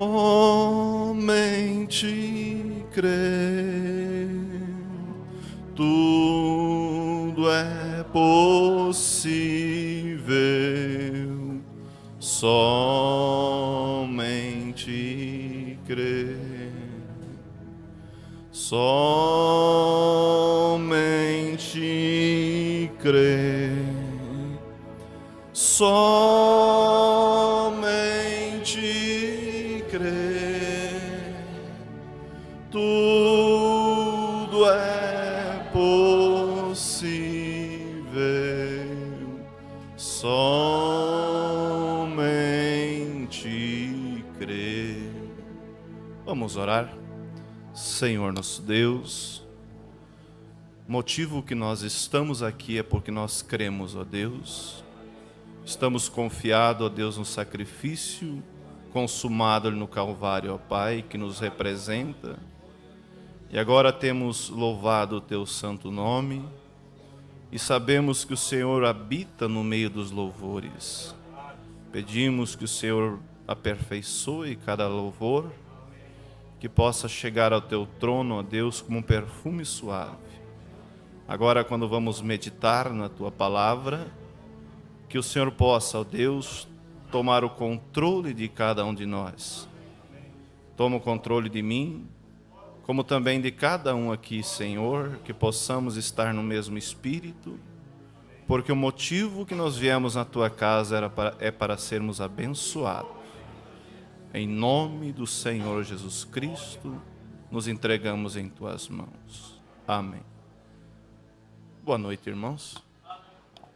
Somente crer, tudo é possível. Somente crer, somente crer, somente crer, tudo é possível. Somente crer. Vamos orar. Senhor nosso Deus, motivo que nós estamos aqui é porque nós cremos, ó Deus. Estamos confiados, ó Deus, no sacrifício consumado no Calvário, ó Pai, que nos representa. E agora temos louvado o Teu santo nome e sabemos que o Senhor habita no meio dos louvores. Pedimos que o Senhor aperfeiçoe cada louvor, que possa chegar ao Teu trono, ó Deus, como um perfume suave. Agora, quando vamos meditar na Tua palavra, que o Senhor possa, ó Deus, tomar o controle de cada um de nós. Toma o controle de mim, como também de cada um aqui, Senhor, que possamos estar no mesmo espírito, porque o motivo que nós viemos na Tua casa é para sermos abençoados. Em nome do Senhor Jesus Cristo, nos entregamos em Tuas mãos. Amém. Boa noite, irmãos.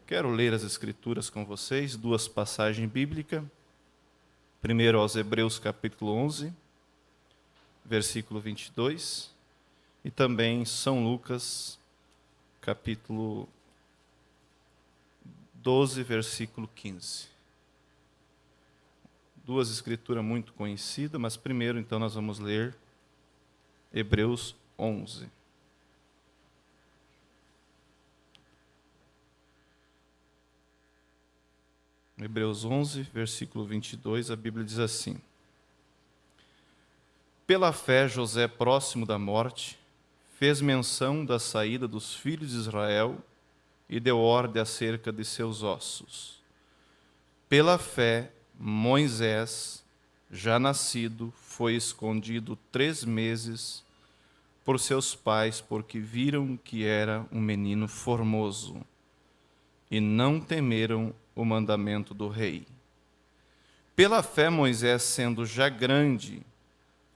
Quero ler as Escrituras com vocês, duas passagens bíblicas. Primeiro aos Hebreus capítulo 11, versículo 22. E também São Lucas capítulo 12, versículo 15. Duas escrituras muito conhecidas, mas primeiro então nós vamos ler Hebreus 11. Hebreus 11, versículo 22, a Bíblia diz assim: Pela fé, José, próximo da morte, fez menção da saída dos filhos de Israel e deu ordem acerca de seus ossos. Pela fé, Moisés, já nascido, foi escondido 3 meses por seus pais, porque viram que era um menino formoso, e não temeram o mandamento do rei. Pela fé, Moisés, sendo já grande,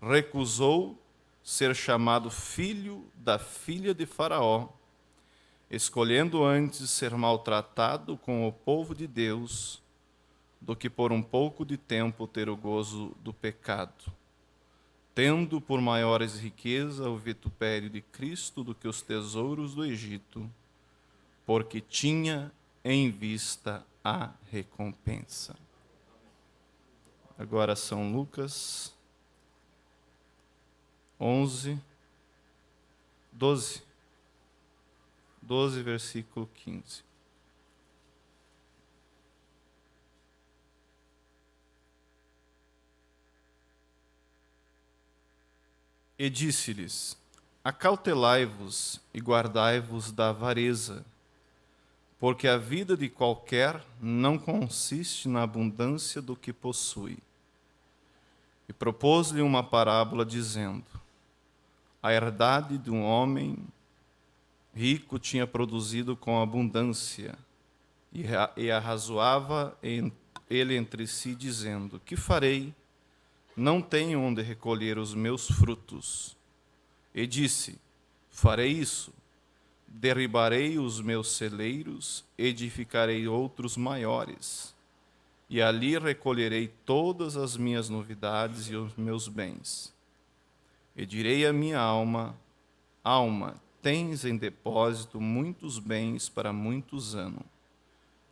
recusou ser chamado filho da filha de Faraó, escolhendo antes ser maltratado com o povo de Deus, do que por um pouco de tempo ter o gozo do pecado, tendo por maiores riqueza o vitupério de Cristo do que os tesouros do Egito, porque tinha em vista a recompensa. Agora São Lucas 11, 12, versículo 15. E disse-lhes: Acautelai-vos e guardai-vos da avareza, porque a vida de qualquer não consiste na abundância do que possui. E propôs-lhe uma parábola, dizendo: A herdade de um homem rico tinha produzido com abundância, e arrazoava ele entre si, dizendo: Que farei? Não tenho onde recolher os meus frutos. E disse: Farei isso: derribarei os meus celeiros, edificarei outros maiores, e ali recolherei todas as minhas novidades e os meus bens. E direi à minha alma: Alma, tens em depósito muitos bens para muitos anos.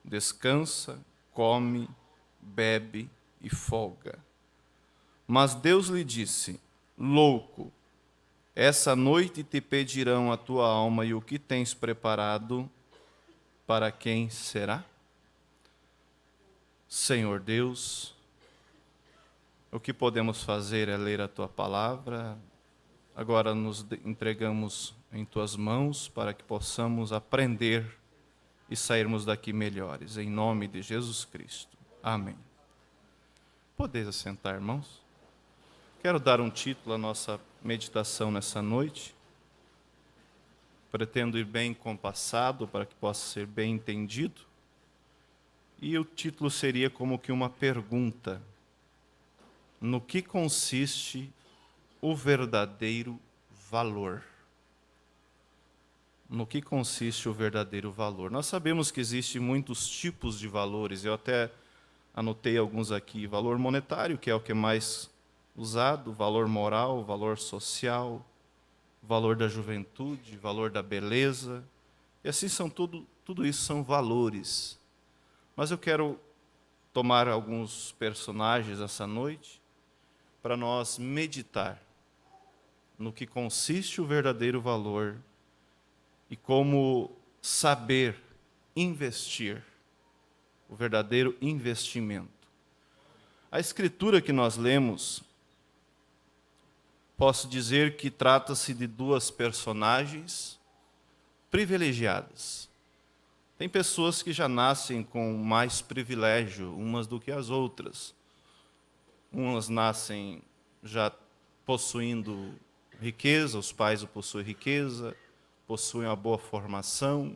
Descansa, come, bebe e folga. Mas Deus lhe disse: Louco, essa noite te pedirão a tua alma, e o que tens preparado, para quem será? Senhor Deus, O que podemos fazer é ler a tua palavra. Agora nos entregamos em tuas mãos para que possamos aprender e sairmos daqui melhores. Em nome de Jesus Cristo. Amém. Podeis assentar, irmãos? Quero dar um título à nossa meditação nessa noite. Pretendo ir bem compassado para que possa ser bem entendido. E o título seria como que uma pergunta: no que consiste o verdadeiro valor? No que consiste o verdadeiro valor? Nós sabemos que existem muitos tipos de valores, eu até anotei alguns aqui: valor monetário, que é o que é mais usado, valor moral, valor social, valor da juventude, valor da beleza, e assim tudo isso são valores. Mas eu quero tomar alguns personagens essa noite para nós meditar no que consiste o verdadeiro valor e como saber investir, o verdadeiro investimento. A escritura que nós lemos, posso dizer que trata-se de duas personagens privilegiadas. Tem pessoas que já nascem com mais privilégio umas do que as outras. Umas nascem já possuindo riqueza, os pais possuem riqueza, possuem uma boa formação,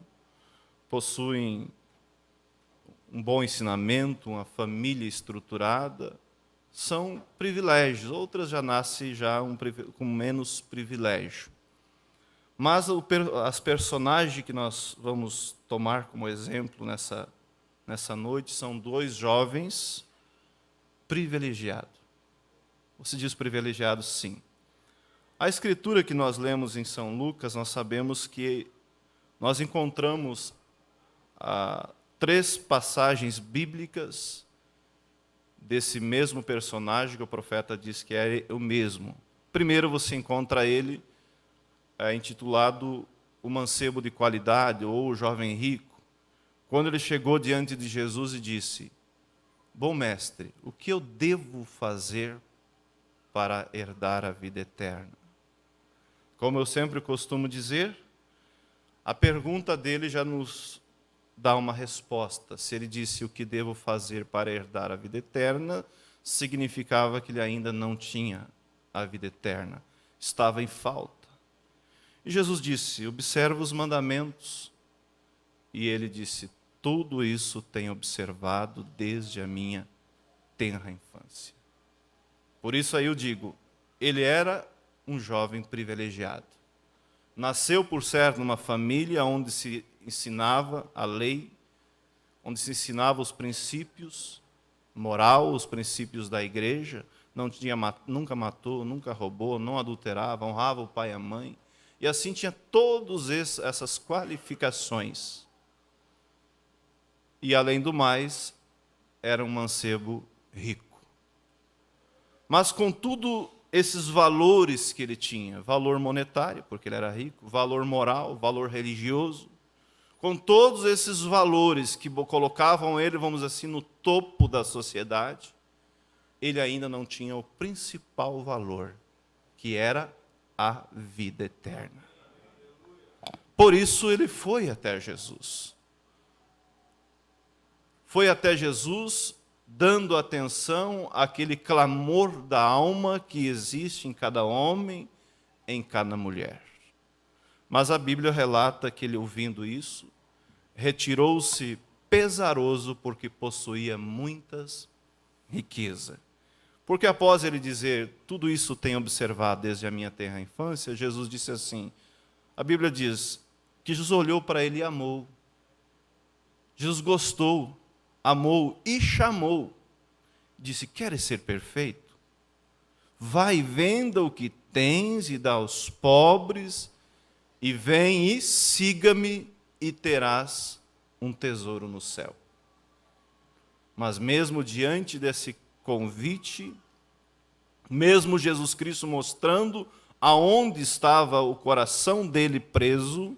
possuem um bom ensinamento, uma família estruturada. São privilégios. Outras já nascem com menos privilégio. Mas as personagens que nós vamos tomar como exemplo nessa noite são dois jovens privilegiados. Você diz privilegiados, sim. A escritura que nós lemos em São Lucas, nós sabemos que nós encontramos 3 passagens bíblicas desse mesmo personagem que o profeta diz que é o mesmo. Primeiro você encontra ele intitulado O Mancebo de Qualidade, ou o Jovem Rico, quando ele chegou diante de Jesus e disse: bom mestre, o que eu devo fazer para herdar a vida eterna? Como eu sempre costumo dizer, a pergunta dele já nos dá uma resposta. Se ele disse o que devo fazer para herdar a vida eterna, significava que ele ainda não tinha a vida eterna, estava em falta. E Jesus disse: observa os mandamentos. E ele disse: tudo isso tenho observado desde a minha tenra infância. Por isso aí eu digo, ele era um jovem privilegiado. Nasceu, por certo, numa família onde se ensinava a lei, onde se ensinava os princípios moral, os princípios da igreja. Nunca matou, nunca roubou, não adulterava, honrava o pai e a mãe. E assim tinha todas essas qualificações. E, além do mais, era um mancebo rico. Mas, contudo, esses valores que ele tinha, valor monetário, porque ele era rico, valor moral, valor religioso, com todos esses valores que colocavam ele, vamos dizer assim, no topo da sociedade, ele ainda não tinha o principal valor, que era a vida eterna. Por isso ele foi até Jesus. Foi até Jesus dando atenção àquele clamor da alma que existe em cada homem, em cada mulher. Mas a Bíblia relata que ele, ouvindo isso, retirou-se pesaroso porque possuía muitas riquezas. Porque após ele dizer, tudo isso tenho observado desde a minha tenra infância, Jesus disse assim, a Bíblia diz que Jesus olhou para ele e amou. Jesus gostou, amou e chamou. Disse, queres ser perfeito? Vai e venda o que tens e dá aos pobres, e vem e siga-me e terás um tesouro no céu. Mas mesmo diante desse convite, mesmo Jesus Cristo mostrando aonde estava o coração dele preso,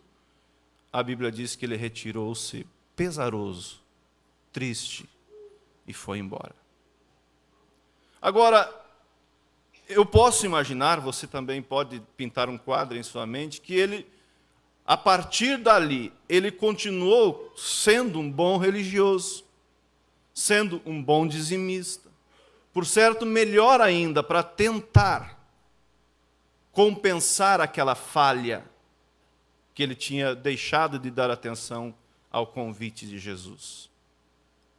a Bíblia diz que ele retirou-se pesaroso, triste, e foi embora. Agora, eu posso imaginar, você também pode pintar um quadro em sua mente, que ele, a partir dali, ele continuou sendo um bom religioso, sendo um bom dizimista. Por certo, melhor ainda, para tentar compensar aquela falha que ele tinha deixado de dar atenção ao convite de Jesus.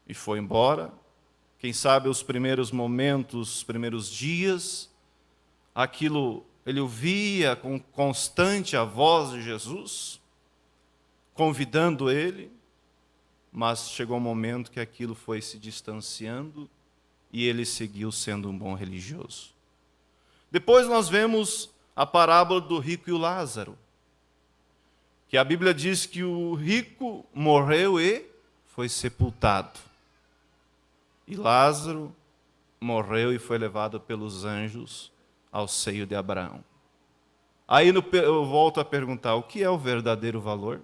E foi embora. Quem sabe os primeiros momentos, os primeiros dias, aquilo ele ouvia com constante a voz de Jesus, convidando ele, mas chegou um momento que aquilo foi se distanciando e ele seguiu sendo um bom religioso. Depois nós vemos a parábola do rico e o Lázaro, que a Bíblia diz que o rico morreu e foi sepultado. E Lázaro morreu e foi levado pelos anjos ao seio de Abraão. Aí eu volto a perguntar, o que é o verdadeiro valor?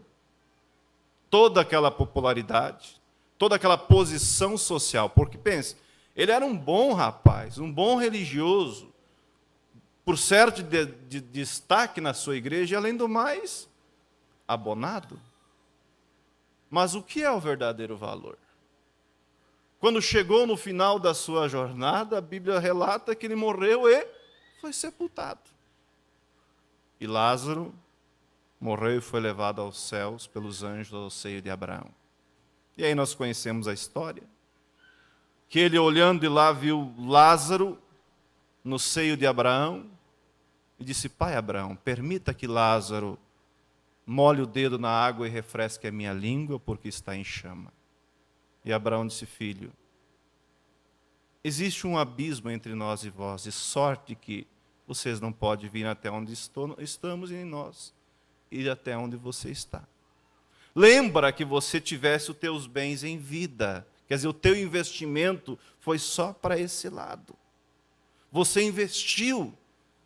Toda aquela popularidade, toda aquela posição social, porque pense, ele era um bom rapaz, um bom religioso, por certo de destaque na sua igreja, e além do mais, abonado. Mas o que é o verdadeiro valor? Quando chegou no final da sua jornada, a Bíblia relata que ele morreu e foi sepultado. E Lázaro morreu e foi levado aos céus pelos anjos ao seio de Abraão. E aí nós conhecemos a história. Que ele, olhando de lá, viu Lázaro no seio de Abraão e disse: Pai Abraão, permita que Lázaro molhe o dedo na água e refresque a minha língua, porque está em chama. E Abraão disse: Filho, existe um abismo entre nós e vós, de sorte que vocês não podem vir até onde estamos e nós ir até onde você está. Lembra que você tivesse os teus bens em vida. Quer dizer, o teu investimento foi só para esse lado. Você investiu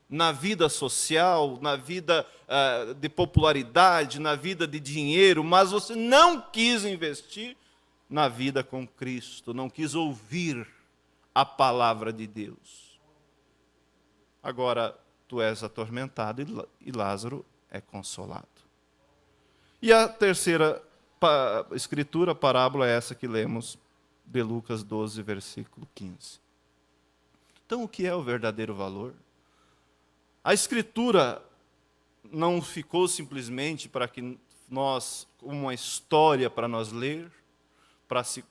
na vida social, na vida de popularidade, na vida de dinheiro, mas você não quis investir na vida com Cristo, não quis ouvir a palavra de Deus. Agora, tu és atormentado e Lázaro é consolado. E a terceira escritura, parábola, é essa que lemos de Lucas 12, versículo 15. Então, o que é o verdadeiro valor? A escritura não ficou simplesmente para que nós, uma história para nós ler,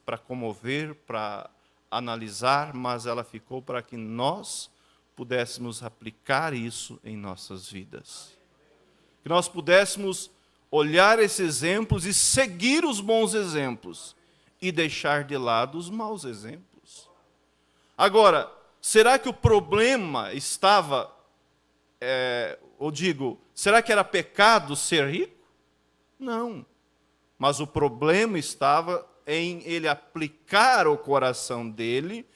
para comover, para analisar, mas ela ficou para que nós pudéssemos aplicar isso em nossas vidas. Que nós pudéssemos olhar esses exemplos e seguir os bons exemplos e deixar de lado os maus exemplos. Agora, será que o problema estava, será que era pecado ser rico? Não. Mas o problema estava em ele aplicar o coração dele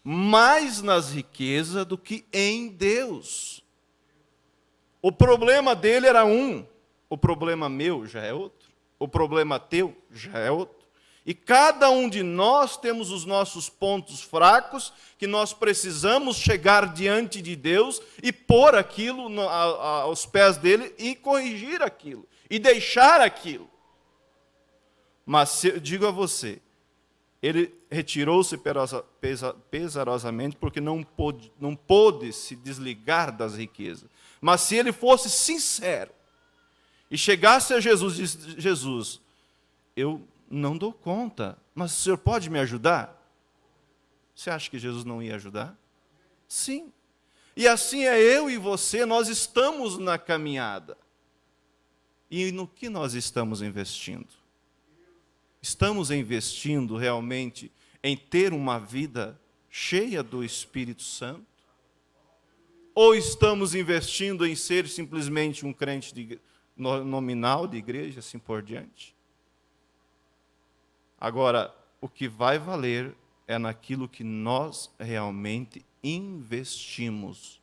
mais nas riquezas do que em Deus. O problema dele era um, o problema meu já é outro, o problema teu já é outro. E cada um de nós temos os nossos pontos fracos que nós precisamos chegar diante de Deus e pôr aquilo aos pés dele e corrigir aquilo, e deixar aquilo. Mas eu digo a você, ele retirou-se pesarosamente porque não pôde se desligar das riquezas. Mas se ele fosse sincero e chegasse a Jesus e disse: Jesus, eu não dou conta, mas o senhor pode me ajudar? Você acha que Jesus não ia ajudar? Sim. E assim é eu e você, nós estamos na caminhada. E no que nós estamos investindo? Estamos investindo realmente em ter uma vida cheia do Espírito Santo? Ou estamos investindo em ser simplesmente um crente nominal de igreja, assim por diante? Agora, o que vai valer é naquilo que nós realmente investimos.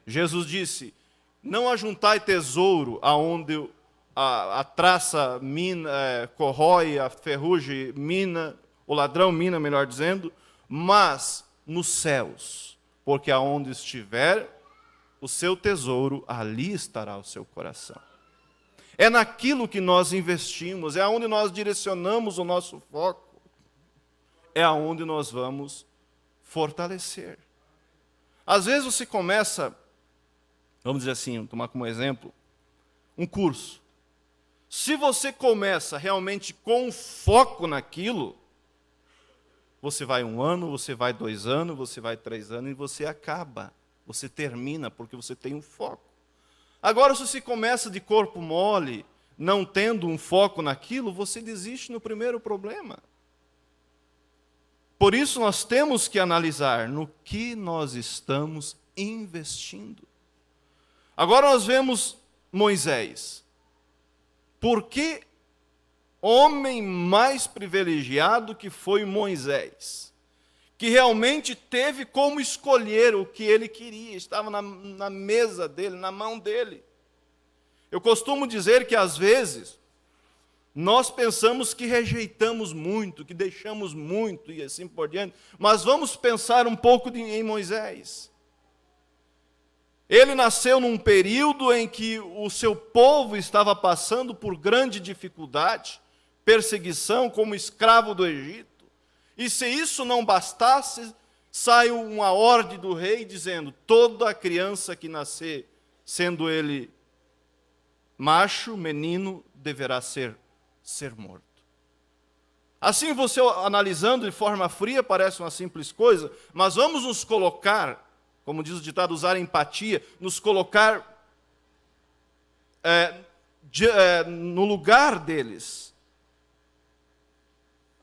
Jesus disse: não ajuntai tesouro aonde a traça corrói, a ferrugem mina, o ladrão mina, melhor dizendo, mas nos céus, porque aonde estiver o seu tesouro, ali estará o seu coração. É naquilo que nós investimos, é aonde nós direcionamos o nosso foco, é aonde nós vamos fortalecer. Às vezes você começa, vamos dizer assim, vou tomar como exemplo, um curso. Se você começa realmente com foco naquilo, você vai 1 ano, você vai 2 anos, você vai 3 anos e você acaba. Você termina porque você tem um foco. Agora, se você começa de corpo mole, não tendo um foco naquilo, você desiste no primeiro problema. Por isso, nós temos que analisar no que nós estamos investindo. Agora nós vemos Moisés. Por que homem mais privilegiado que foi Moisés? Que realmente teve como escolher o que ele queria, estava na mesa dele, na mão dele. Eu costumo dizer que às vezes nós pensamos que rejeitamos muito, que deixamos muito e assim por diante, mas vamos pensar um pouco em Moisés. Ele nasceu num período em que o seu povo estava passando por grande dificuldade, perseguição como escravo do Egito. E se isso não bastasse, sai uma ordem do rei dizendo: toda criança que nascer, sendo ele macho, menino, deverá ser morto. Assim, você analisando de forma fria, parece uma simples coisa, mas vamos nos colocar, como diz o ditado, usar empatia, nos colocar no lugar deles.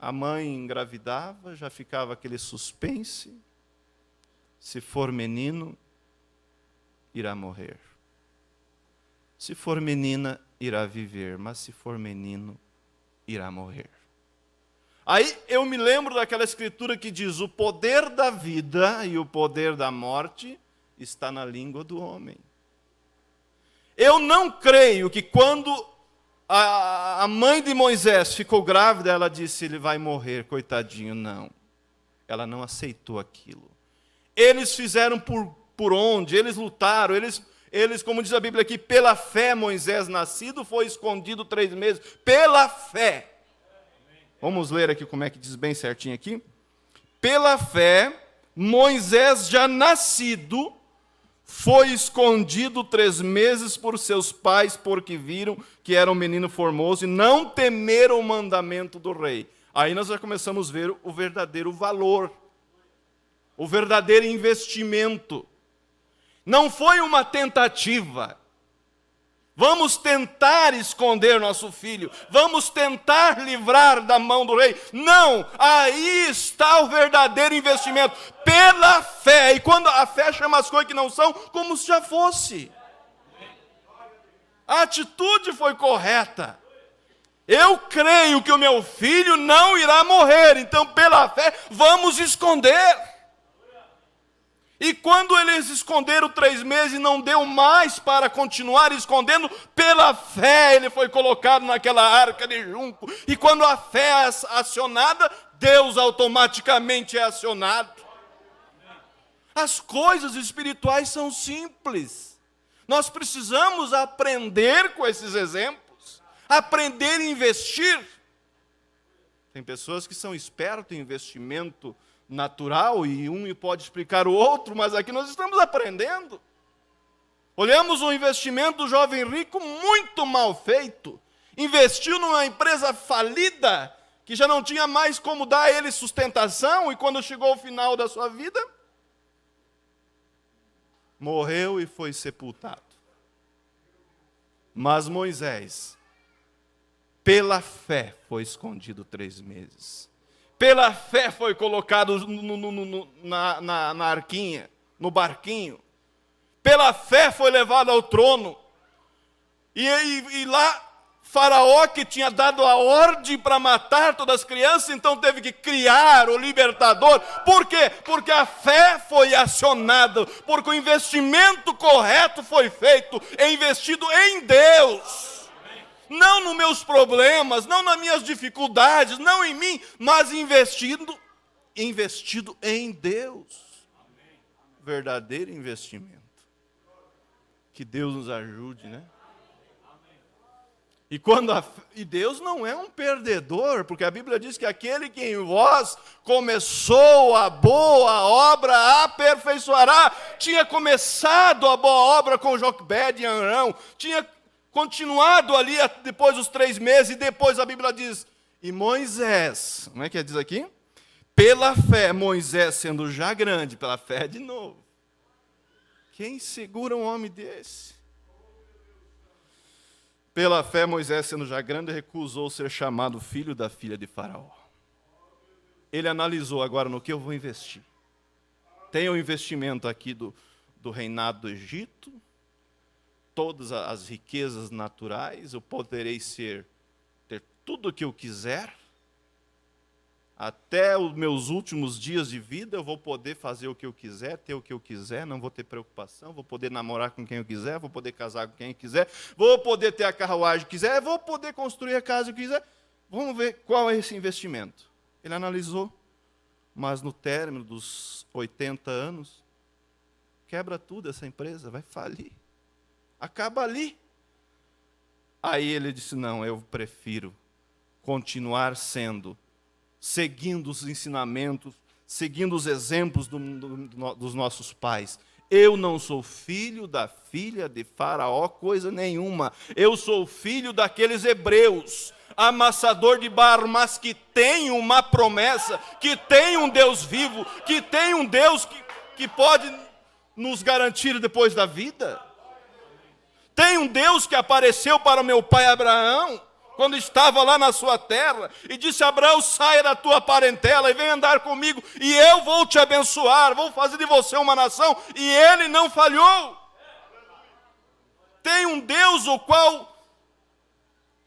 A mãe engravidava, já ficava aquele suspense. Se for menino, irá morrer. Se for menina, irá viver, mas se for menino, irá morrer. Aí eu me lembro daquela escritura que diz: o poder da vida e o poder da morte está na língua do homem. Eu não creio que quando a mãe de Moisés ficou grávida, ela disse: ele vai morrer, coitadinho. Não. Ela não aceitou aquilo. Eles fizeram por onde? Eles lutaram, eles, como diz a Bíblia aqui, pela fé Moisés nascido foi escondido 3 meses. Pela fé. Vamos ler aqui como é que diz bem certinho aqui. Pela fé, Moisés já nascido foi escondido 3 meses por seus pais, porque viram que era um menino formoso e não temeram o mandamento do rei. Aí nós já começamos a ver o verdadeiro valor, o verdadeiro investimento. Não foi uma tentativa. Vamos tentar esconder nosso filho, vamos tentar livrar da mão do rei. Não, aí está o verdadeiro investimento, pela fé. E quando a fé chama as coisas que não são, como se já fosse. A atitude foi correta. Eu creio que o meu filho não irá morrer, então pela fé vamos esconder. E quando eles esconderam 3 meses e não deu mais para continuar escondendo, pela fé ele foi colocado naquela arca de junco. E quando a fé é acionada, Deus automaticamente é acionado. As coisas espirituais são simples. Nós precisamos aprender com esses exemplos, aprender a investir. Tem pessoas que são espertas em investimento natural, e um pode explicar o outro, mas aqui nós estamos aprendendo. Olhamos o investimento do jovem rico muito mal feito. Investiu numa empresa falida, que já não tinha mais como dar a ele sustentação, e quando chegou ao final da sua vida, morreu e foi sepultado. Mas Moisés, pela fé, foi escondido 3 meses. Pela fé foi colocado na arquinha, no barquinho. Pela fé foi levado ao trono. E lá, Faraó, que tinha dado a ordem para matar todas as crianças, então teve que criar o libertador. Por quê? Porque a fé foi acionada, porque o investimento correto foi feito, é investido em Deus. Não nos meus problemas, não nas minhas dificuldades, não em mim, mas investido em Deus. Verdadeiro investimento. Que Deus nos ajude, né? E Deus não é um perdedor, porque a Bíblia diz que aquele que em vós começou a boa obra aperfeiçoará. Tinha começado a boa obra com Joquebede e Arão, tinha continuado ali depois dos 3 meses, e depois a Bíblia diz, e Moisés, como é que diz aqui? Pela fé, Moisés sendo já grande, pela fé de novo. Quem segura um homem desse? Pela fé, Moisés, sendo já grande, recusou ser chamado filho da filha de Faraó. Ele analisou agora no que eu vou investir. Tem o investimento aqui do reinado do Egito, todas as riquezas naturais, eu poderei ter tudo o que eu quiser, até os meus últimos dias de vida eu vou poder fazer o que eu quiser, ter o que eu quiser, não vou ter preocupação, vou poder namorar com quem eu quiser, vou poder casar com quem eu quiser, vou poder ter a carruagem que quiser, vou poder construir a casa que quiser. Vamos ver qual é esse investimento. Ele analisou, mas no término dos 80 anos, quebra tudo essa empresa, vai falir. Acaba ali. Aí ele disse, não, eu prefiro continuar seguindo os ensinamentos, seguindo os exemplos dos nossos pais. Eu não sou filho da filha de Faraó, coisa nenhuma. Eu sou filho daqueles hebreus, amassador de barro, mas que tem uma promessa, que tem um Deus vivo, que tem um Deus que pode nos garantir depois da vida. Tem um Deus que apareceu para meu pai Abraão, quando estava lá na sua terra, e disse, Abraão, saia da tua parentela e vem andar comigo, e eu vou te abençoar, vou fazer de você uma nação, e ele não falhou. Tem um Deus o qual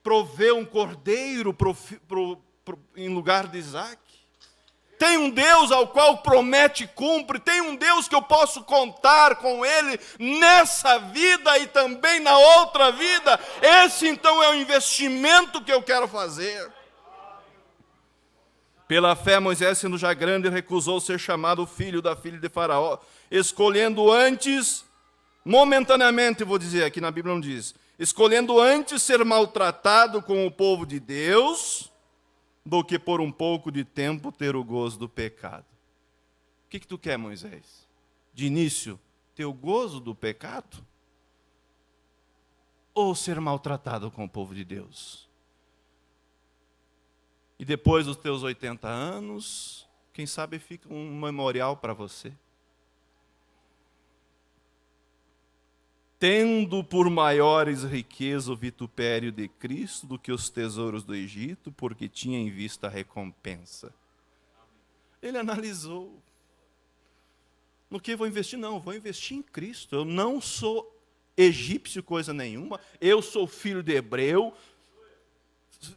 proveu um cordeiro em lugar de Isaac. Tem um Deus ao qual promete e cumpre. Tem um Deus que eu posso contar com Ele nessa vida e também na outra vida. Esse então é o investimento que eu quero fazer. Pela fé, Moisés, sendo já grande, recusou ser chamado filho da filha de Faraó, escolhendo antes, momentaneamente, vou dizer, aqui na Bíblia não diz, escolhendo antes ser maltratado com o povo de Deus, do que por um pouco de tempo ter o gozo do pecado. O que tu quer, Moisés? De início, ter o gozo do pecado? Ou ser maltratado com o povo de Deus? E depois dos teus 80 anos, quem sabe fica um memorial para você. Tendo por maiores riqueza o vitupério de Cristo do que os tesouros do Egito, porque tinha em vista a recompensa. Ele analisou. No que vou investir? Não, vou investir em Cristo. Eu não sou egípcio coisa nenhuma, eu sou filho de hebreu,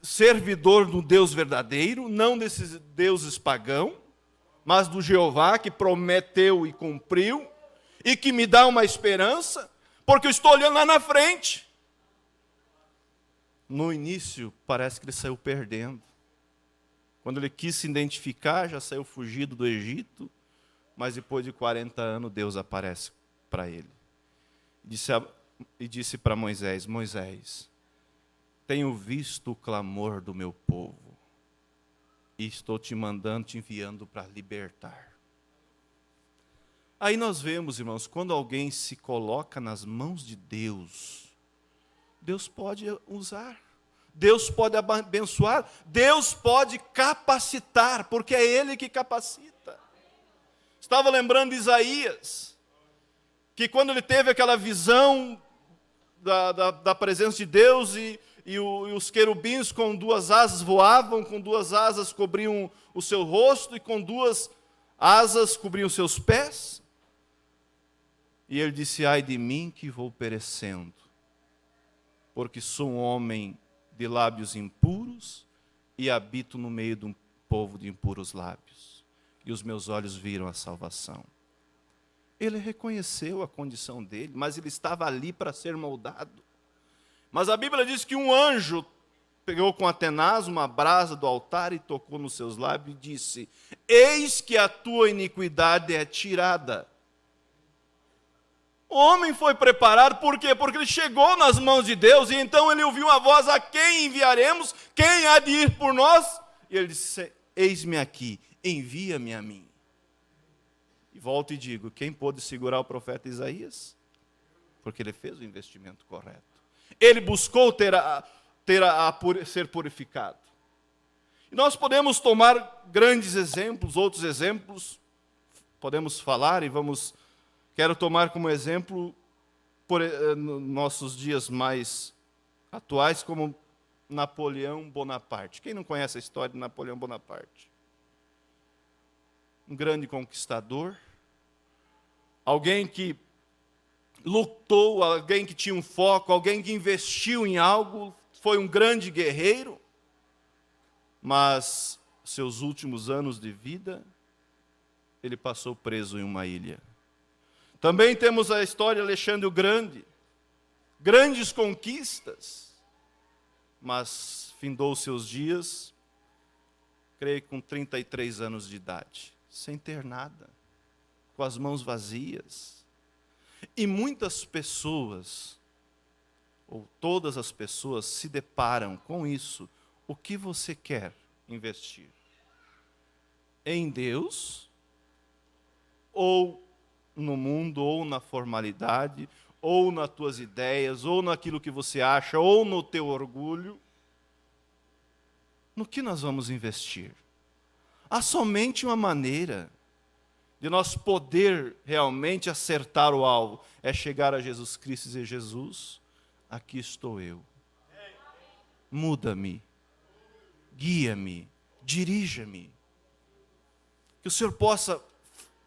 servidor do Deus verdadeiro, não desses deuses pagãos, mas do Jeová que prometeu e cumpriu, e que me dá uma esperança, porque eu estou olhando lá na frente. No início, parece que ele saiu perdendo. Quando ele quis se identificar, já saiu fugido do Egito, mas depois de 40 anos, Deus aparece para ele. E disse para Moisés, Moisés, tenho visto o clamor do meu povo, e estou te mandando, te enviando para libertar. Aí nós vemos, irmãos, quando alguém se coloca nas mãos de Deus, Deus pode usar, Deus pode abençoar, Deus pode capacitar, porque é Ele que capacita. Estava lembrando de Isaías, que quando ele teve aquela visão da presença de Deus, e os querubins com 2 asas voavam, com 2 asas cobriam o seu rosto, e com 2 asas cobriam os seus pés. E ele disse, ai de mim que vou perecendo, porque sou um homem de lábios impuros e habito no meio de um povo de impuros lábios. E os meus olhos viram a salvação. Ele reconheceu a condição dele, mas ele estava ali para ser moldado. Mas a Bíblia diz que um anjo pegou com a tenaz uma brasa do altar e tocou nos seus lábios e disse, eis que a tua iniquidade é tirada. O homem foi preparado, por quê? Porque ele chegou nas mãos de Deus, e então ele ouviu a voz: a quem enviaremos? Quem há de ir por nós? E ele disse: eis-me aqui, envia-me a mim. E volto e digo: quem pôde segurar o profeta Isaías? Porque ele fez o investimento correto. Ele buscou ser purificado. E nós podemos tomar grandes exemplos, outros exemplos, podemos falar e quero tomar como exemplo, nossos dias mais atuais, como Napoleão Bonaparte. Quem não conhece a história de Napoleão Bonaparte? Um grande conquistador, alguém que lutou, alguém que tinha um foco, alguém que investiu em algo, foi um grande guerreiro, mas seus últimos anos de vida, ele passou preso em uma ilha. Também temos a história de Alexandre o Grande, grandes conquistas, mas findou seus dias, creio com 33 anos de idade, sem ter nada, com as mãos vazias. E muitas pessoas, ou todas as pessoas, se deparam com isso. O que você quer investir? Em Deus? Ou no mundo, ou na formalidade, ou nas tuas ideias, ou naquilo que você acha, ou no teu orgulho? No que nós vamos investir? Há somente uma maneira de nós poder realmente acertar o alvo, é chegar a Jesus Cristo e dizer: Jesus, aqui estou eu. Muda-me, guia-me, dirija-me. Que o Senhor possa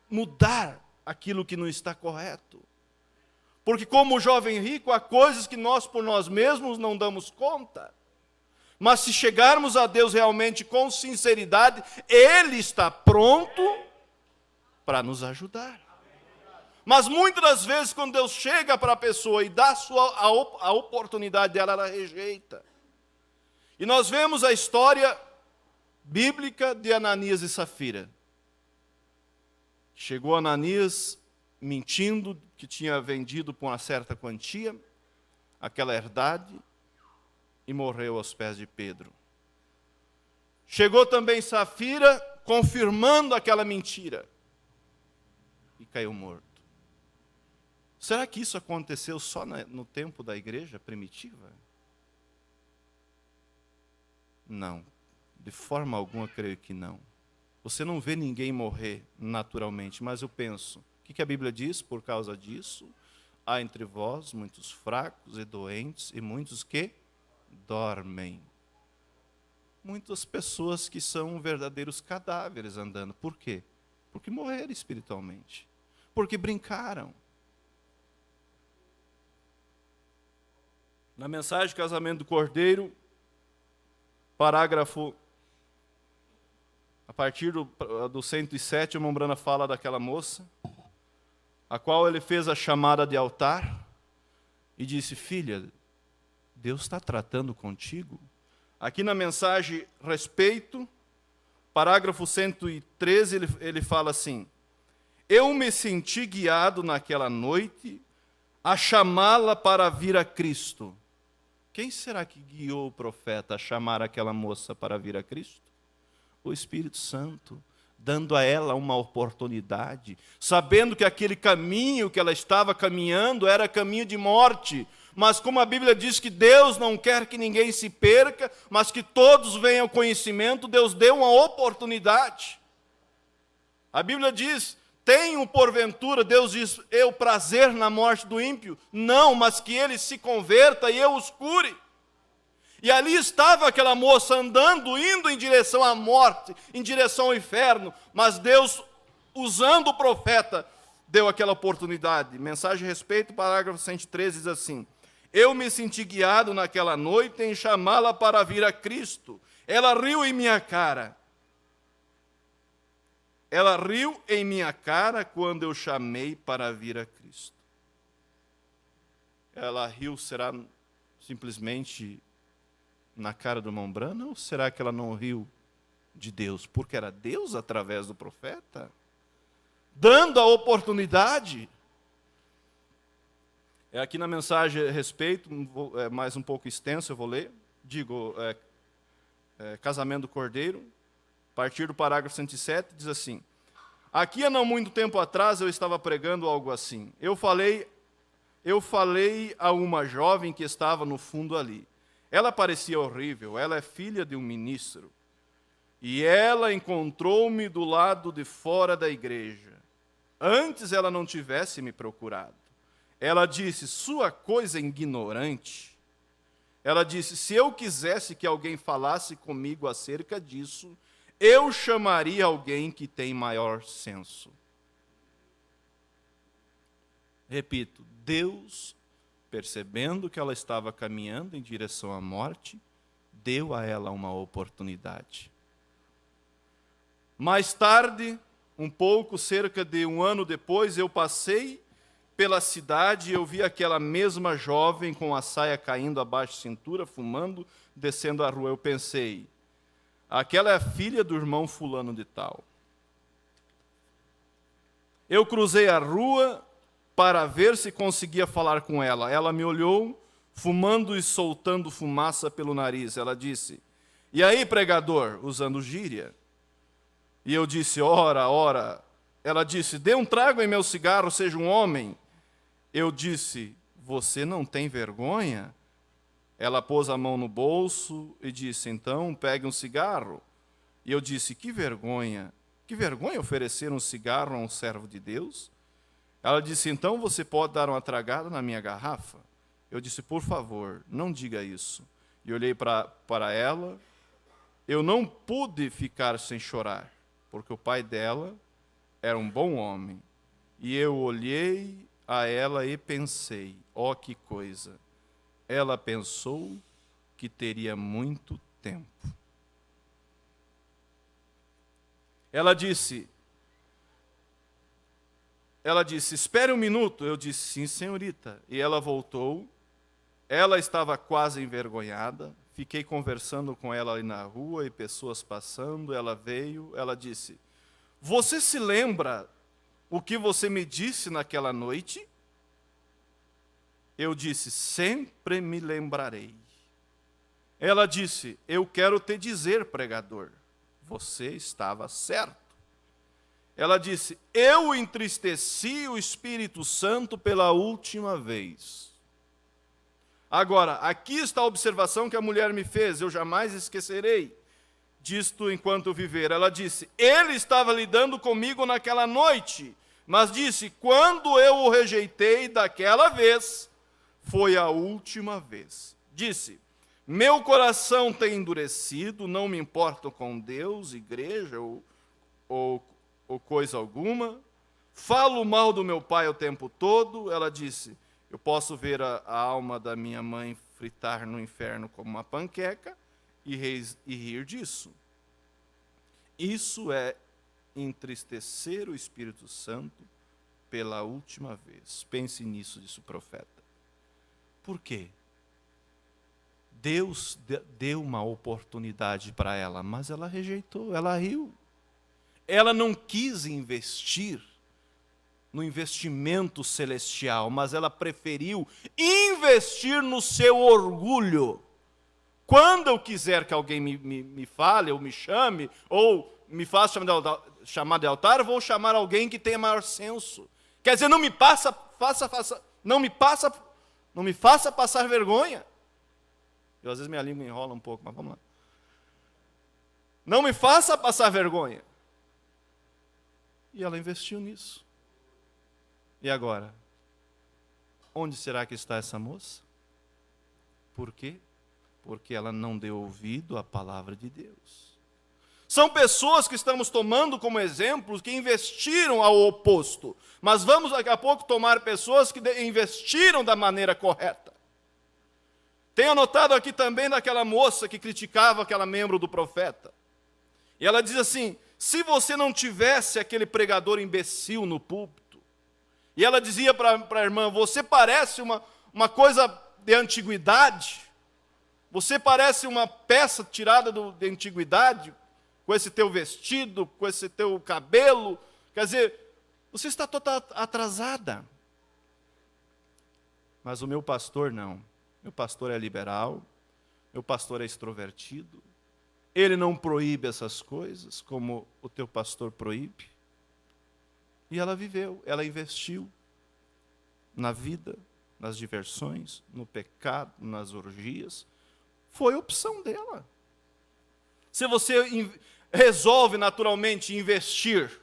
mudar aquilo que não está correto. Porque como o jovem rico, há coisas que nós por nós mesmos não damos conta. Mas se chegarmos a Deus realmente com sinceridade, Ele está pronto para nos ajudar. Mas muitas das vezes, quando Deus chega para a pessoa e dá a oportunidade dela, ela rejeita. E nós vemos a história bíblica de Ananias e Safira. Chegou Ananias mentindo que tinha vendido por uma certa quantia aquela herdade e morreu aos pés de Pedro. Chegou também Safira confirmando aquela mentira e caiu morto. Será que isso aconteceu só no tempo da igreja primitiva? Não, de forma alguma creio que não. Você não vê ninguém morrer naturalmente, mas eu penso, o que a Bíblia diz por causa disso? Há entre vós muitos fracos e doentes e muitos que dormem. Muitas pessoas que são verdadeiros cadáveres andando. Por quê? Porque morreram espiritualmente. Porque brincaram. Na mensagem de casamento do Cordeiro, parágrafo, a partir do 107, o Mombrana fala daquela moça, a qual ele fez a chamada de altar e disse: filha, Deus está tratando contigo. Aqui na mensagem Respeito, parágrafo 113, ele fala assim: eu me senti guiado naquela noite a chamá-la para vir a Cristo. Quem será que guiou o profeta a chamar aquela moça para vir a Cristo? O Espírito Santo, dando a ela uma oportunidade, sabendo que aquele caminho que ela estava caminhando era caminho de morte. Mas como a Bíblia diz que Deus não quer que ninguém se perca, mas que todos venham ao conhecimento, Deus deu uma oportunidade. A Bíblia diz: tenho porventura, Deus diz, eu prazer na morte do ímpio? Não, mas que ele se converta e eu os cure. E ali estava aquela moça andando, indo em direção à morte, em direção ao inferno, mas Deus, usando o profeta, deu aquela oportunidade. Mensagem a respeito, parágrafo 113 diz assim: eu me senti guiado naquela noite em chamá-la para vir a Cristo. Ela riu em minha cara. Ela riu em minha cara quando eu chamei para vir a Cristo. Ela riu, será simplesmente na cara do Mombrana, ou será que ela não riu de Deus? Porque era Deus através do profeta, dando a oportunidade. Aqui na mensagem a respeito, é mais um pouco extenso, eu vou ler. Casamento do Cordeiro, a partir do parágrafo 107, diz assim: aqui há não muito tempo atrás eu estava pregando algo assim. Eu falei a uma jovem que estava no fundo ali. Ela parecia horrível, ela é filha de um ministro. E ela encontrou-me do lado de fora da igreja. Antes ela não tivesse me procurado. Ela disse, sua coisa é ignorante. Ela disse, se eu quisesse que alguém falasse comigo acerca disso, eu chamaria alguém que tem maior senso. Repito, Deus, percebendo que ela estava caminhando em direção à morte, deu a ela uma oportunidade. Mais tarde, um pouco, cerca de um ano depois, eu passei pela cidade e eu vi aquela mesma jovem com a saia caindo abaixo da cintura, fumando, descendo a rua. Eu pensei, aquela é a filha do irmão fulano de tal. Eu cruzei a rua para ver se conseguia falar com ela. Ela me olhou, fumando e soltando fumaça pelo nariz. Ela disse, e aí, pregador, usando gíria? E eu disse, ora, ora. Ela disse, dê um trago em meu cigarro, seja um homem. Eu disse, você não tem vergonha? Ela pôs a mão no bolso e disse, então, pegue um cigarro. E eu disse, que vergonha oferecer um cigarro a um servo de Deus? Ela disse, então você pode dar uma tragada na minha garrafa? Eu disse, por favor, não diga isso. E olhei para ela, eu não pude ficar sem chorar, porque o pai dela era um bom homem. E eu olhei a ela e pensei, ó que coisa. Ela pensou que teria muito tempo. Ela disse, espere um minuto. Eu disse, sim, senhorita. E ela voltou. Ela estava quase envergonhada. Fiquei conversando com ela ali na rua e pessoas passando. Ela veio, ela disse, você se lembra o que você me disse naquela noite? Eu disse, sempre me lembrarei. Ela disse, eu quero te dizer, pregador, você estava certo. Ela disse, eu entristeci o Espírito Santo pela última vez. Agora, aqui está a observação que a mulher me fez, eu jamais esquecerei disto enquanto viver. Ela disse, ele estava lidando comigo naquela noite, mas disse, quando eu o rejeitei daquela vez, foi a última vez. Disse, meu coração tem endurecido, não me importo com Deus, igreja ou coisa alguma. Falo mal do meu pai o tempo todo. Ela disse, eu posso ver a alma da minha mãe fritar no inferno como uma panqueca e rir disso. Isso é entristecer o Espírito Santo pela última vez. Pense nisso, disse o profeta. Por quê? Deus deu uma oportunidade para ela, mas ela rejeitou, ela riu. Ela não quis investir no investimento celestial, mas ela preferiu investir no seu orgulho. Quando eu quiser que alguém me fale, ou me chame, ou me faça chamar de altar, eu vou chamar alguém que tenha maior senso. Quer dizer, não me faça passar vergonha. Às vezes minha língua enrola um pouco, mas vamos lá. Não me faça passar vergonha. E ela investiu nisso. E agora? Onde será que está essa moça? Por quê? Porque ela não deu ouvido à palavra de Deus. São pessoas que estamos tomando como exemplos que investiram ao oposto. Mas vamos daqui a pouco tomar pessoas que investiram da maneira correta. Tenho notado aqui também daquela moça que criticava aquela membro do profeta. E ela diz assim, se você não tivesse aquele pregador imbecil no púlpito, e ela dizia para a irmã, você parece uma coisa de antiguidade, você parece uma peça tirada de antiguidade, com esse teu vestido, com esse teu cabelo, quer dizer, você está toda atrasada. Mas o meu pastor não. Meu pastor é liberal, meu pastor é extrovertido. Ele não proíbe essas coisas como o teu pastor proíbe. E ela viveu, ela investiu na vida, nas diversões, no pecado, nas orgias. Foi opção dela. Se você resolve naturalmente investir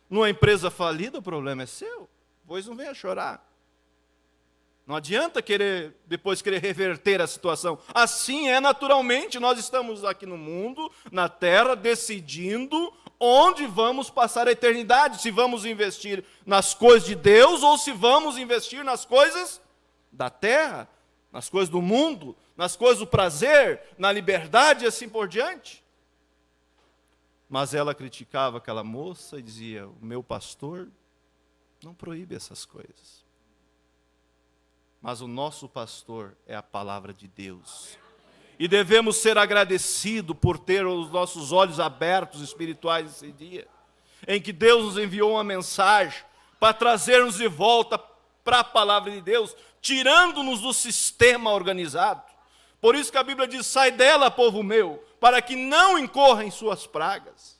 numa empresa falida, o problema é seu. Pois não venha chorar. Não adianta depois querer reverter a situação. Assim é naturalmente, nós estamos aqui no mundo, na terra, decidindo onde vamos passar a eternidade. Se vamos investir nas coisas de Deus ou se vamos investir nas coisas da terra, nas coisas do mundo, nas coisas do prazer, na liberdade e assim por diante. Mas ela criticava aquela moça e dizia: o meu pastor não proíbe essas coisas. Mas o nosso pastor é a palavra de Deus. E devemos ser agradecidos por ter os nossos olhos abertos espirituais nesse dia, em que Deus nos enviou uma mensagem para trazer-nos de volta para a palavra de Deus, tirando-nos do sistema organizado. Por isso que a Bíblia diz: sai dela, povo meu, para que não incorra em suas pragas.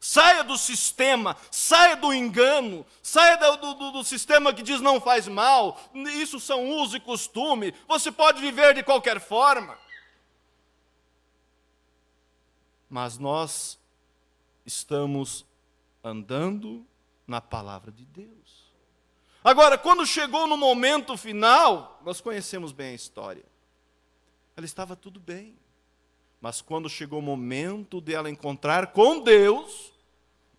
Saia do sistema, saia do engano, saia do sistema que diz não faz mal, isso são uso e costume, você pode viver de qualquer forma. Mas nós estamos andando na palavra de Deus. Agora, quando chegou no momento final, nós conhecemos bem a história. Ela estava tudo bem. Mas quando chegou o momento dela encontrar com Deus,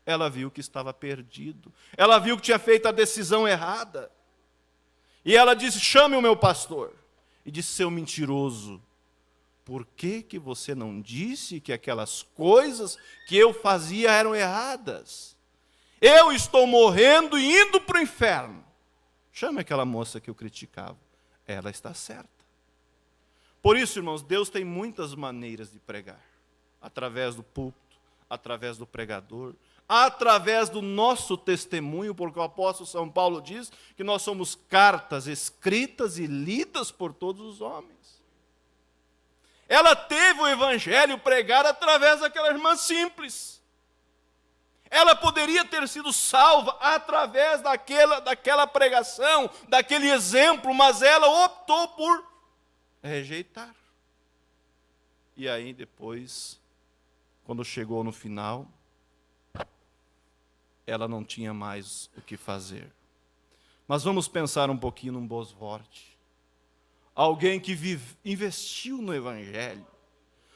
ela viu que estava perdido. Ela viu que tinha feito a decisão errada. E ela disse: chame o meu pastor. E disse: seu mentiroso, por que você não disse que aquelas coisas que eu fazia eram erradas? Eu estou morrendo e indo para o inferno. Chame aquela moça que eu criticava. Ela está certa. Por isso, irmãos, Deus tem muitas maneiras de pregar. Através do púlpito, através do pregador, através do nosso testemunho, porque o apóstolo São Paulo diz que nós somos cartas escritas e lidas por todos os homens. Ela teve o evangelho pregado através daquela irmã simples. Ela poderia ter sido salva através daquela pregação, daquele exemplo, mas ela optou por rejeitar. E aí depois, quando chegou no final, ela não tinha mais o que fazer. Mas vamos pensar um pouquinho num Bosworth. Alguém que investiu no Evangelho.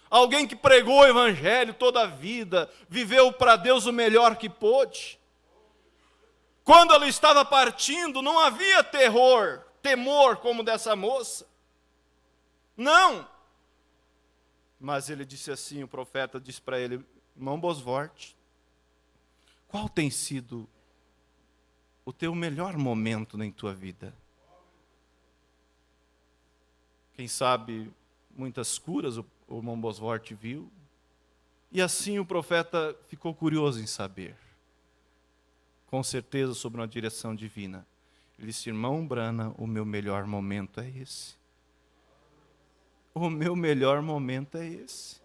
Alguém que pregou o Evangelho toda a vida, viveu para Deus o melhor que pôde. Quando ela estava partindo, não havia temor como dessa moça. Não. Mas ele disse assim, o profeta disse para ele: irmão Bosworth, qual tem sido o teu melhor momento em tua vida? Quem sabe muitas curas o irmão Bosworth viu. E assim o profeta ficou curioso em saber. Com certeza sobre uma direção divina. Ele disse: irmão Brana, o meu melhor momento é esse. O meu melhor momento é esse.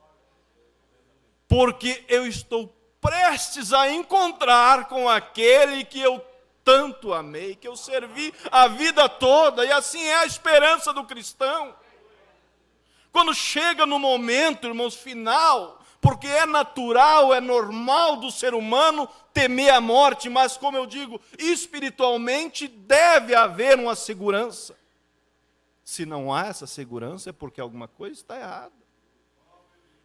Porque eu estou prestes a encontrar com aquele que eu tanto amei, que eu servi a vida toda, e assim é a esperança do cristão. Quando chega no momento, irmãos, final, porque é natural, é normal do ser humano temer a morte, mas como eu digo, espiritualmente deve haver uma segurança. Se não há essa segurança, é porque alguma coisa está errada.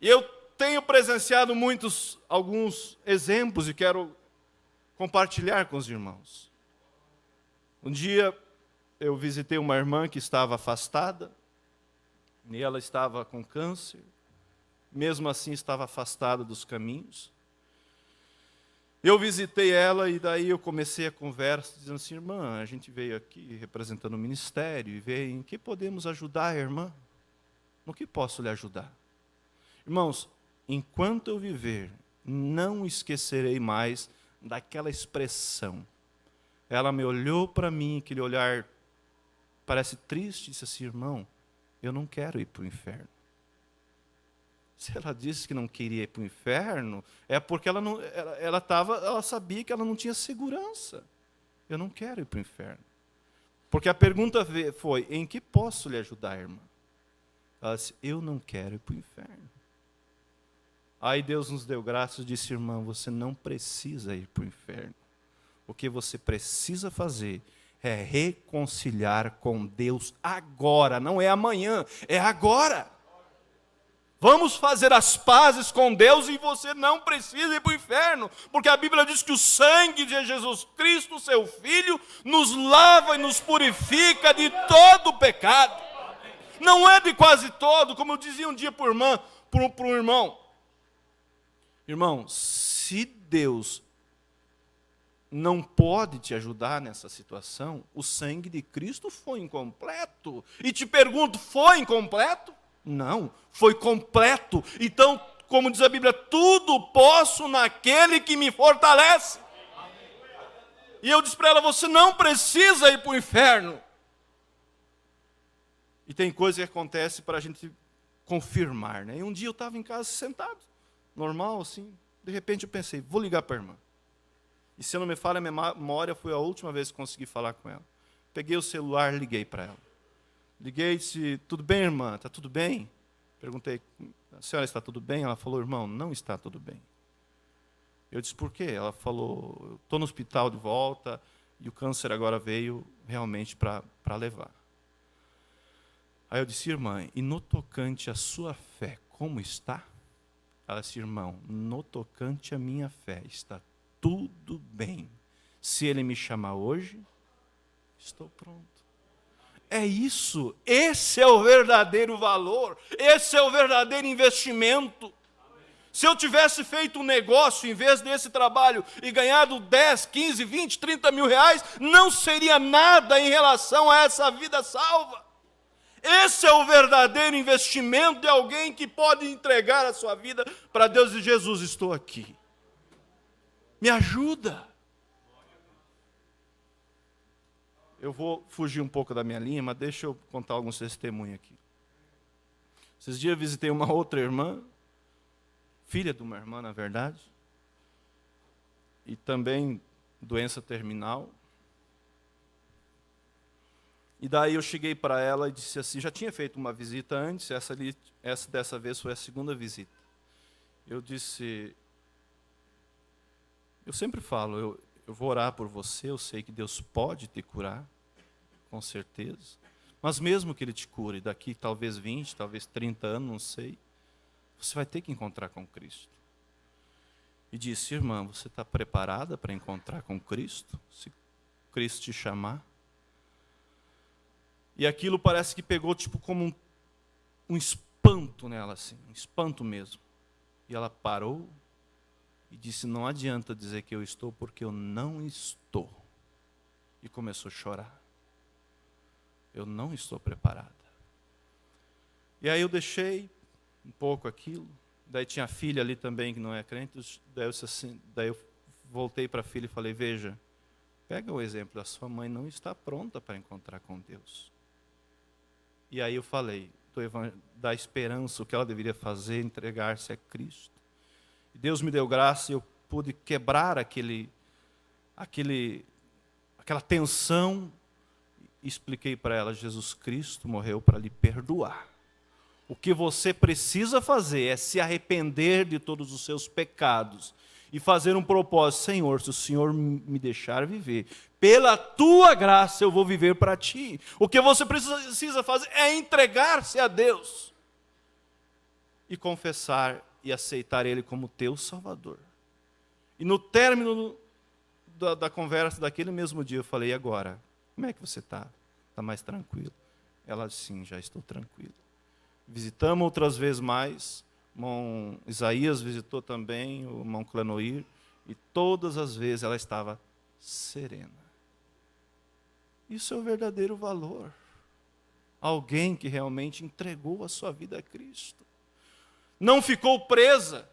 E eu tenho presenciado alguns exemplos e quero compartilhar com os irmãos. Um dia eu visitei uma irmã que estava afastada, e ela estava com câncer, mesmo assim estava afastada dos caminhos. Eu visitei ela e daí eu comecei a conversa, dizendo assim: irmã, a gente veio aqui representando o ministério e veio em que podemos ajudar a irmã? No que posso lhe ajudar? Irmãos, enquanto eu viver, não esquecerei mais daquela expressão. Ela me olhou para mim, aquele olhar parece triste, disse assim: irmão, eu não quero ir para o inferno. Se ela disse que não queria ir para o inferno, é porque ela sabia que ela não tinha segurança. Eu não quero ir para o inferno. Porque a pergunta foi: em que posso lhe ajudar, irmã? Ela disse: eu não quero ir para o inferno. Aí Deus nos deu graça e disse: irmã, você não precisa ir para o inferno. O que você precisa fazer é reconciliar com Deus agora, não é amanhã, é agora. Vamos fazer as pazes com Deus e você não precisa ir para o inferno, porque a Bíblia diz que o sangue de Jesus Cristo, seu Filho, nos lava e nos purifica de todo o pecado. Não é de quase todo, como eu dizia um dia para um irmão. Irmão, se Deus não pode te ajudar nessa situação, o sangue de Cristo foi incompleto. E te pergunto, foi incompleto? Não, foi completo. Então, como diz a Bíblia, tudo posso naquele que me fortalece. E eu disse para ela: você não precisa ir para o inferno. E tem coisa que acontece para a gente confirmar, né? E um dia eu estava em casa sentado, normal assim, de repente eu pensei: vou ligar para a irmã. E se eu não me falha a memória, foi a última vez que consegui falar com ela. Peguei o celular, liguei para ela. Liguei e disse: tudo bem, irmã? Está tudo bem? Perguntei: a senhora está tudo bem? Ela falou: irmão, não está tudo bem. Eu disse: por quê? Ela falou: estou no hospital de volta e o câncer agora veio realmente para levar. Aí eu disse: irmã, e no tocante à sua fé, como está? Ela disse: irmão, no tocante à minha fé, está tudo bem. Se ele me chamar hoje, estou pronto. É isso, esse é o verdadeiro valor, esse é o verdadeiro investimento. Se eu tivesse feito um negócio em vez desse trabalho e ganhado 10, 15, 20, 30 mil reais, não seria nada em relação a essa vida salva. Esse é o verdadeiro investimento de alguém que pode entregar a sua vida para Deus e Jesus: estou aqui. Me ajuda. Eu vou fugir um pouco da minha linha, mas deixa eu contar alguns testemunhos aqui. Esses dias eu visitei uma outra irmã, filha de uma irmã, na verdade, e também doença terminal. E daí eu cheguei para ela e disse assim, já tinha feito uma visita antes, essa dessa vez foi a segunda visita. Eu disse, eu sempre falo, eu vou orar por você, eu sei que Deus pode te curar, com certeza. Mas mesmo que Ele te cure, daqui talvez 20, talvez 30 anos, não sei, você vai ter que encontrar com Cristo. E disse, irmã, você está preparada para encontrar com Cristo? Se Cristo te chamar? E aquilo parece que pegou tipo como um espanto nela, assim, um espanto mesmo. E ela parou e disse, não adianta dizer que eu estou, porque eu não estou. E começou a chorar. Eu não estou preparada. E aí eu deixei um pouco aquilo. Daí tinha a filha ali também que não é crente. Daí eu voltei para a filha e falei, veja, pega o exemplo da sua mãe, não está pronta para encontrar com Deus. E aí eu falei, da esperança, o que ela deveria fazer, entregar-se a Cristo. E Deus me deu graça e eu pude quebrar aquela tensão. E expliquei para ela, Jesus Cristo morreu para lhe perdoar. O que você precisa fazer é se arrepender de todos os seus pecados e fazer um propósito. Senhor, se o Senhor me deixar viver, pela tua graça eu vou viver para ti. O que você precisa fazer é entregar-se a Deus e confessar e aceitar Ele como teu Salvador. E no término da conversa daquele mesmo dia, eu falei, e agora? Como é que você está? Está mais tranquilo? Ela disse, sim, já estou tranquilo. Visitamos outras vezes mais, o irmão Isaías visitou também, o irmão Clenoir, e todas as vezes ela estava serena. Isso é o verdadeiro valor. Alguém que realmente entregou a sua vida a Cristo. Não ficou presa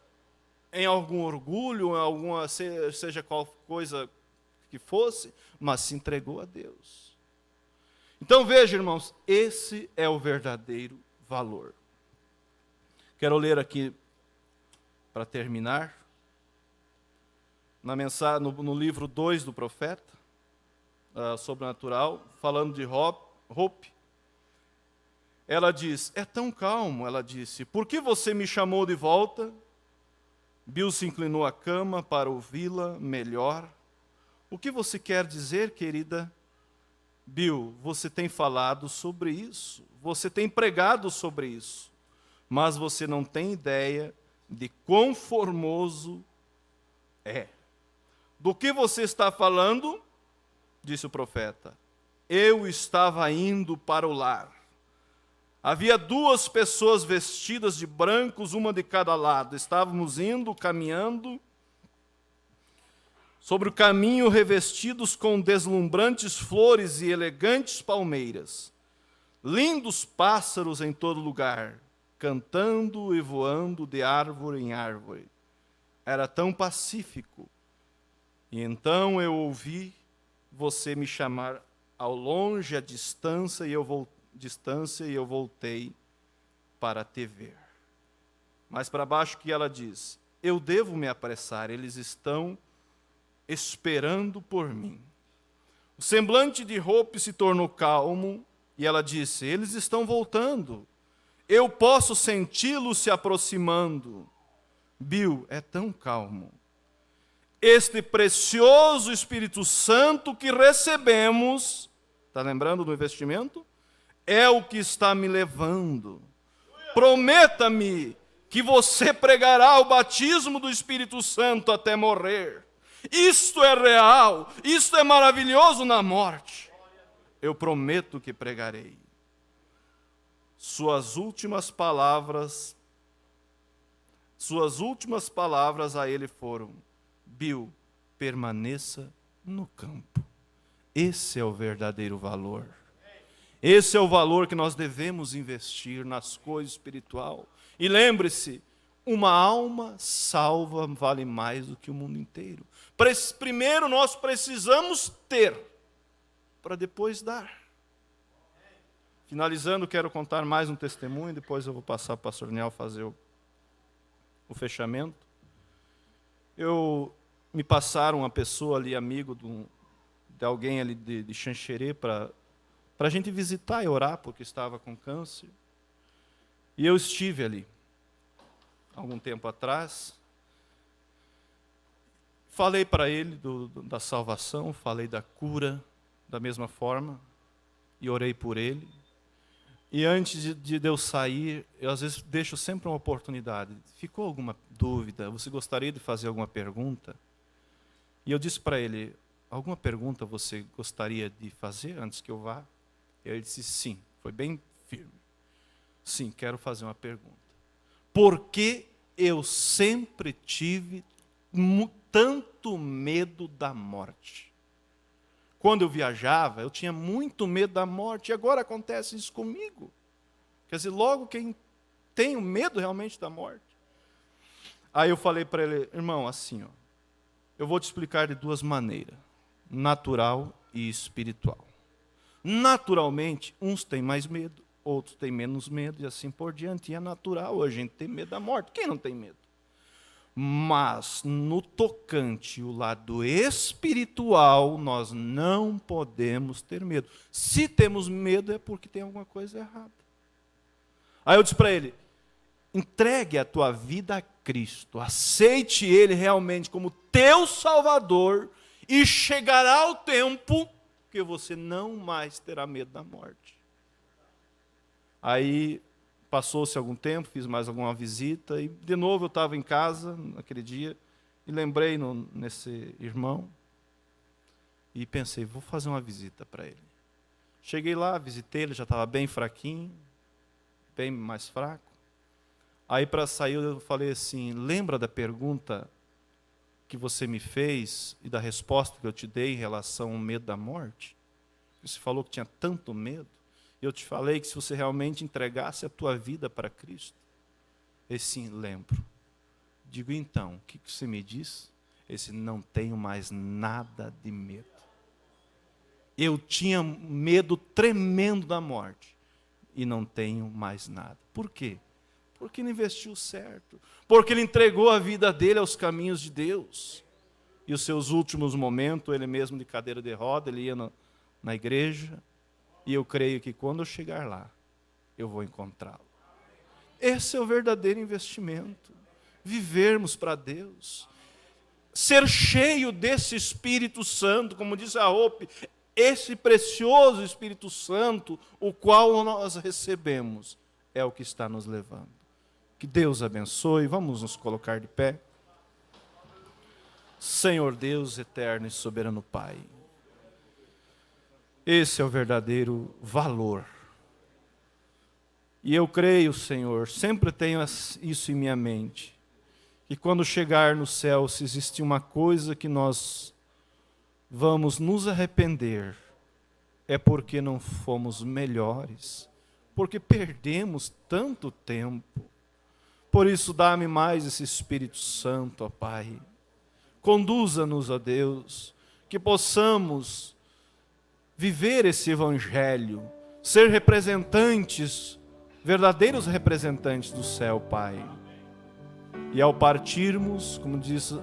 em algum orgulho, em alguma, seja qual coisa que fosse, mas se entregou a Deus. Então veja, irmãos, esse é o verdadeiro valor. Quero ler aqui, para terminar, no livro 2 do profeta, Sobrenatural, falando de Hope. Ela diz, é tão calmo, ela disse, por que você me chamou de volta? Bill se inclinou à cama para ouvi-la melhor. O que você quer dizer, querida? Bill, você tem falado sobre isso, você tem pregado sobre isso, mas você não tem ideia de quão formoso é. Do que você está falando? Disse o profeta. Eu estava indo para o lar. Havia 2 pessoas vestidas de brancos, uma de cada lado. Estávamos indo, caminhando, sobre o caminho revestidos com deslumbrantes flores e elegantes palmeiras. Lindos pássaros em todo lugar, cantando e voando de árvore em árvore. Era tão pacífico. E então eu ouvi você me chamar ao longe, à distância, e eu voltei para te ver. Mais para baixo que ela diz, eu devo me apressar, eles estão esperando por mim. O semblante de Hope se tornou calmo, e ela disse, eles estão voltando. Eu posso senti-los se aproximando. Bill, é tão calmo. Este precioso Espírito Santo que recebemos, está lembrando do investimento? É o que está me levando. Prometa-me que você pregará o batismo do Espírito Santo até morrer. Isto é real, isto é maravilhoso na morte. Eu prometo que pregarei. Suas últimas palavras a ele foram, Bill, permaneça no campo. Esse é o verdadeiro valor. Esse é o valor que nós devemos investir nas coisas espirituais. E lembre-se, uma alma salva vale mais do que o mundo inteiro. Primeiro nós precisamos ter, para depois dar. Finalizando, quero contar mais um testemunho, depois eu vou passar para o pastor Niel fazer o fechamento. Me passaram uma pessoa ali, amigo de alguém ali de Xanxerê, para a gente visitar e orar, porque estava com câncer. E eu estive ali, algum tempo atrás. Falei para ele da salvação, falei da cura, da mesma forma, e orei por ele. E antes de eu sair, eu às vezes deixo sempre uma oportunidade. Ficou alguma dúvida? Você gostaria de fazer alguma pergunta? E eu disse para ele, alguma pergunta você gostaria de fazer antes que eu vá? E ele disse sim, foi bem firme. Sim, quero fazer uma pergunta. Por que eu sempre tive tanto medo da morte? Quando eu viajava, eu tinha muito medo da morte, e agora acontece isso comigo. Quer dizer, logo quem tem medo realmente da morte. Aí eu falei para ele, irmão, assim, ó, eu vou te explicar de 2 maneiras, natural e espiritual. Naturalmente, uns têm mais medo, outros têm menos medo, e assim por diante. E é natural a gente ter medo da morte. Quem não tem medo? Mas, no tocante o lado espiritual, nós não podemos ter medo. Se temos medo, é porque tem alguma coisa errada. Aí eu disse para ele, entregue a tua vida a Cristo, aceite Ele realmente como teu Salvador, e chegará o tempo que você não mais terá medo da morte. Aí passou-se algum tempo, fiz mais alguma visita, e de novo eu estava em casa naquele dia, e lembrei nesse irmão, e pensei, vou fazer uma visita para ele. Cheguei lá, visitei, ele já estava bem fraquinho, bem mais fraco. Aí para sair eu falei assim, lembra da pergunta que você me fez e da resposta que eu te dei em relação ao medo da morte? Você falou que tinha tanto medo. Eu te falei que se você realmente entregasse a tua vida para Cristo. Ele sim, lembro. Digo, então, o que você me diz? Esse não tenho mais nada de medo. Eu tinha medo tremendo da morte e não tenho mais nada. Por quê? Porque ele investiu certo. Porque ele entregou a vida dele aos caminhos de Deus. E os seus últimos momentos, ele mesmo de cadeira de roda, ele ia na igreja. E eu creio que quando eu chegar lá, eu vou encontrá-lo. Esse é o verdadeiro investimento. Vivermos para Deus. Ser cheio desse Espírito Santo, como diz a Hope, esse precioso Espírito Santo, o qual nós recebemos, é o que está nos levando. Que Deus abençoe. Vamos nos colocar de pé. Senhor Deus eterno e soberano Pai, esse é o verdadeiro valor. E eu creio, Senhor, sempre tenho isso em minha mente, que quando chegar no céu, se existir uma coisa que nós vamos nos arrepender, é porque não fomos melhores, porque perdemos tanto tempo. Por isso, dá-me mais esse Espírito Santo, ó Pai. Conduza-nos, ó Deus, que possamos viver esse Evangelho, ser representantes, verdadeiros representantes do céu, Pai. E ao partirmos, como diz,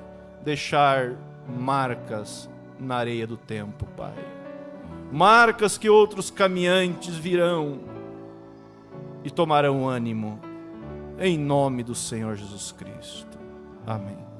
deixar marcas na areia do tempo, Pai. Marcas que outros caminhantes virão e tomarão ânimo. Em nome do Senhor Jesus Cristo. Amém.